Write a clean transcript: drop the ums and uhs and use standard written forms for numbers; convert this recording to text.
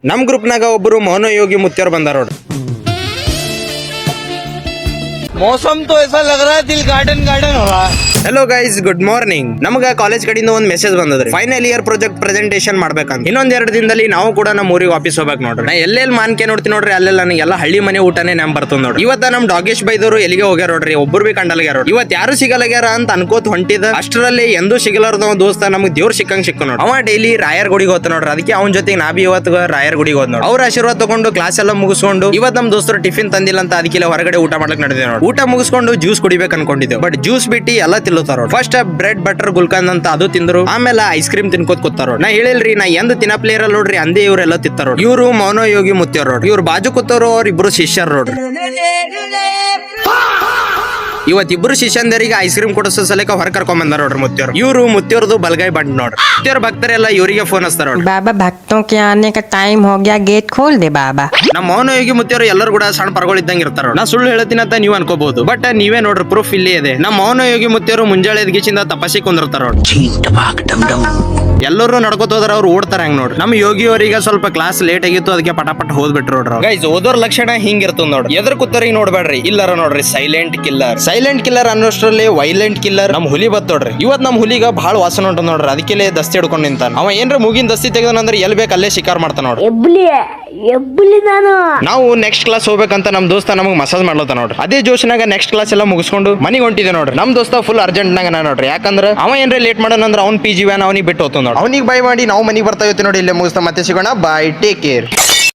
ನಮ್ ಗ್ರೂಪ್ನಾಗ ಒಬ್ಬರು ಮೌನಯೋಗಿ ಮುತ್ಯರ್ ಬಂದಾರ ನೋಡ್ರಿ. मौसम तो ऐसा लग रहा है दिल गार्डन गार्डन हो रहा है. Hello guys, good morning. ನಮ್ಗ ಕಾಲೇಜ್ ಕಡೆಯಿಂದ ಒಂದ್ ಮೆಸೇಜ್ ಬಂದದ್ರಿ, ಫೈನಲ್ ಇಯರ್ ಪ್ರಾಜೆಕ್ಟ್ ಪ್ರೆಸೆಂಟೇಷನ್ ಮಾಡ್ಬೇಕಂತ. ಇನ್ನೊಂದ್ 2 ದಿನದಲ್ಲಿ ನಾವು ಕೂಡ ನಮ್ಮ ಊರಿಗೆ ವಾಪಸ್ ಹೋಗ್ಬೇಕು ನೋಡ್ರಿ. ನಾ ಎಲ್ಲೆಲ್ಲಿ ಮಾನ್ಕೆ ನೋಡ್ತೀನಿ ನೋಡ್ರಿ, ಅಲ್ಲೆಲ್ಲ ನನಗೆಲ್ಲ ಹಳ್ಳಿ ಮನೆ ಊಟನೇ ನೆನಪು ಬರ್ತದ ನೋಡ್ರಿ. ಇವತ್ತ ನಮ್ ಡಾಗೇಶ್ ಬೈದವರು ಎಲ್ಲಿಗೆ ಹೋಗ್ಯಾರ ನೋಡ್ರಿ, ಒಬ್ಬರು ಬಿ ಕಂಡಲ್ಗ್ಯಾರ ನೋಡ್ರಿ. ಇವತ್ ಯಾರು ಸಿಗಲ್ಗ್ಯಾರ ಅಂತ ಅನ್ಕೋತ್ ಹೊಂಟಿದ ಅಷ್ಟರಲ್ಲಿ ಎಂದೂ ಸಿಗಲಾರ್ದ ದೋಸ್ತ ನಮ್ಗೆ ದೇವ್ರ ಸಿಕ್ಕಂಗ್ ಸಿಕ್ಕ ನೋಡ್ರಿ. ಅವ ಡೈಲಿ ರಾಯರ್ ಗುಡಿಗೆ ಹೋತ ನೋಡ್ರಿ. ಅದಕ್ಕೆ ಅವ್ನ ಜೊತೆಗೆ ನಾ ಬಿ ಇವತ್ತು ರಾಯರ್ ಗುಡಿಗೆ ಹೋದ್ ನೋಡ್ರಿ. ಅವ್ರ ಆಶೀರ್ವಾದ ತಗೊಂಡು ಕ್ಲಾಸ್ ಎಲ್ಲ ಮುಗಿಸ್ಕೊಂಡು ಇವತ್ ನಮ್ ದೋಸ್ತರು ಟಿಫಿನ್ ತಂದಿಲ್ಲ ಅಂತ ಅದಕ್ಕೆ ಹೊರಗಡೆ ಊಟ ಮಾಡ್ಲಿಕ್ಕೆ ನಡೆದಿದೆ ನೋಡಿ. ಊಟ ಮುಗಿಸ್ಕೊಂಡು ಜ್ಯೂಸ್ ಕುಡಿಬೇಕು ಅನ್ಕೊಂಡಿದ್ದೇವೆ, ಬಟ್ ಜ್ಯೂಸ್ ಬಿಟ್ಟು ಎಲ್ಲ ತಿನ್ನುತ್ತಾರ. ಫಸ್ಟ್ ಬ್ರೆಡ್ ಬಟರ್ ಗುಲ್ಕಂದ್ ಅಂತ ಅದು ತಿಂದ್ರು, ಆಮೇಲೆ ಐಸ್ ಕ್ರೀಮ್ ತಿನ್ಕೋತ್ ಕೂತಾರ. ನಾ ಹೇಳಿಲ್ರಿ, ನಾ ಎಂದ್ ತಿನ್ನ ಪ್ಲೇಯರ್ ಅಲ್ಲ ನೋಡ್ರಿ, ಅಂದೇ ಇವ್ರೆಲ್ಲ ತಿಂತಾರ. ಇವ್ರು ಮೌನಯೋಗಿ ಮುತ್ಯಾರ ನೋಡ್ರಿ. ಇವ್ರು ಬಾಜು ಕೂತವ್ರು ಅವ್ರ ಇಬ್ರು ಶಿಷ್ಯರ್ ನೋಡ್ರಿ. ಇವತ್ತಿಬ್ರು ಶಿಷ್ಯಂದರಿಗೆ ಐಸ್ ಕ್ರೀಮ್ ಕೊಡಿಸೋ ಸಲಕ ಹೊರ ಕರ್ಕೊಂಡ್ ಬಂದಾರ ನೋಡ್ರಿ ಮುತ್ಯರು. ಇವ್ರು ಮುತ್ಯರ್ದು ಬಲ್ಗಾಯಿ ಬಂಡ್ ನೋಡ್ರಿ. ಮುತ್ಯರ ಭಕ್ತರೆಲ್ಲ ಇವರಿಗೆ ಫೋನ್ ಹಚ್ತಾರ ನೋಡ್ರಿ. बाबा भक्तों के आने का टाइम हो गया, गेट खोल दे बाबा. ನಮ್ಮ ಮೌನಯೋಗಿ ಮುತ್ಯರು ಎಲ್ಲರೂ ಕೂಡ ಸಣ್ಣ ಪರಗಳಿದ್ದಂಗೆ ಇರ್ತಾರ. ನಾ ಸುಳ್ಳು ಹೇಳ್ತೀನಿ ಅಂತ ನೀವ್ ಅನ್ಕೋಬಹುದು, ಬಟ್ ನೀವೇ ನೋಡ್ರಿ ಪ್ರೂಫ್ ಇಲ್ಲೇ ಇದೆ. ನಮ್ಮ ಮೌನಯೋಗಿ ಮುತ್ಯರು ಮುಂಜಾಳೆ ಎದ್ಗಿಚಿಂದ ತಪಸ್ಸಿ ಕುಂದಿರ್ತಾರ ನೋಡ್ರಿ. ಎಲ್ಲರೂ ನಡ್ಕೋತ ಹೋದ್ರ ಅವ್ರು ಓಡ್ತಾರ ಹಂಗ ನೋಡ್ರಿ. ನಮ್ಮ ಯೋಗಿ ಅವರಿಗೆ ಸ್ವಲ್ಪ ಕ್ಲಾಸ್ ಲೇಟ್ ಆಗಿತ್ತು, ಅದಕ್ಕೆ ಪಟಾಪಟ್ ಹೋದ್ಬಿಟ್ರು ನೋಡ್ರಿ. ಗೈಸ್, ಓದೋರ್ ಲಕ್ಷಣ ಹಿಂಗಿರ್ತದ ನೋಡ್ರಿ. ಎದ್ರ ಕೂತರಿಗೆ ನೋಡ್ಬೇಡ್ರಿ, ಇಲ್ಲರ ನೋಡ್ರಿ ಸೈಲೆಂಟ್ ಕಿಲ್ಲರ್. ಸೈಲೆಂಟ್ ಕಿಲ್ಲರ್ ಅನ್ನೋಷ್ಟ್ರಲ್ಲಿ ವೈಲೆಂಟ್ ಕಿಲ್ಲರ್ ನಮ್ ಹುಲಿ ಬತ್ ನೋಡ್ರಿ. ಇವತ್ ನಮ್ ಹುಲಿಗ ಬಹಳ ವಾಸನ ಉಂಟು ನೋಡ್ರಿ, ಅದಕ್ಕೆ ದಸ್ತಿ ಹಿಡ್ಕೊಂಡ್ ನಿಂತಾನ. ಅವ ಏನ್ರ ಮುಗಿನ ದಸ್ತಿ ತೆಗೆದನಂದ್ರೆ ಎಲ್ ಬೇಕ ಅಲ್ಲೇ ಶಿಕಾರ್ ಮಾಡ್ತಾನ ನೋಡ್ರಿ. ನಾವು ನೆಕ್ಸ್ಟ್ ಕ್ಲಾಸ್ ಹೋಗ್ಬೇಕಂತ ನಮ್ ದೋಸ್ತ ನಮಗ್ ಮಸಾಜ್ ಮಾಡ್ಲತ್ತ ನೋಡ್ರಿ. ಅದೇ ಜೋಶನಾಗ ನೆಕ್ಸ್ಟ್ ಕ್ಲಾಸ್ ಎಲ್ಲ ಮುಗಿಸ್ಕೊಂಡು ಮನಿಗೆ ಹೊಂಟಿದೆ ನೋಡ್ರಿ. ನಮ್ ದೋಸ್ತ ಫುಲ್ ಅರ್ಜೆಂಟ್ ನಾಗ ನೋಡ್ರಿ, ಯಾಕಂದ್ರ ಅವ ಏನ್ರ ಲೇಟ್ ಮಾಡೋಣಂದ್ರ ಅವ್ನ್ PG ವ್ಯಾನ್ ಅವನಿಗೆ ಬಿಟ್ಟು ಹೋಗ್ತಾನ ನೋಡ್ರಿ. ಅವನಿಗೆ ಬೈ ಮಾಡಿ ನಾವು ಮನಿಗೆ ಬರ್ತಾ ಇರ್ತೀವಿ ನೋಡಿ. ಇಲ್ಲೇ ಮುಗಿಸ್ತಾ ಮತ್ತೆ ಸಿಗೋಣ. ಬಾಯ್, ಟೇಕ್ ಕೇರ್.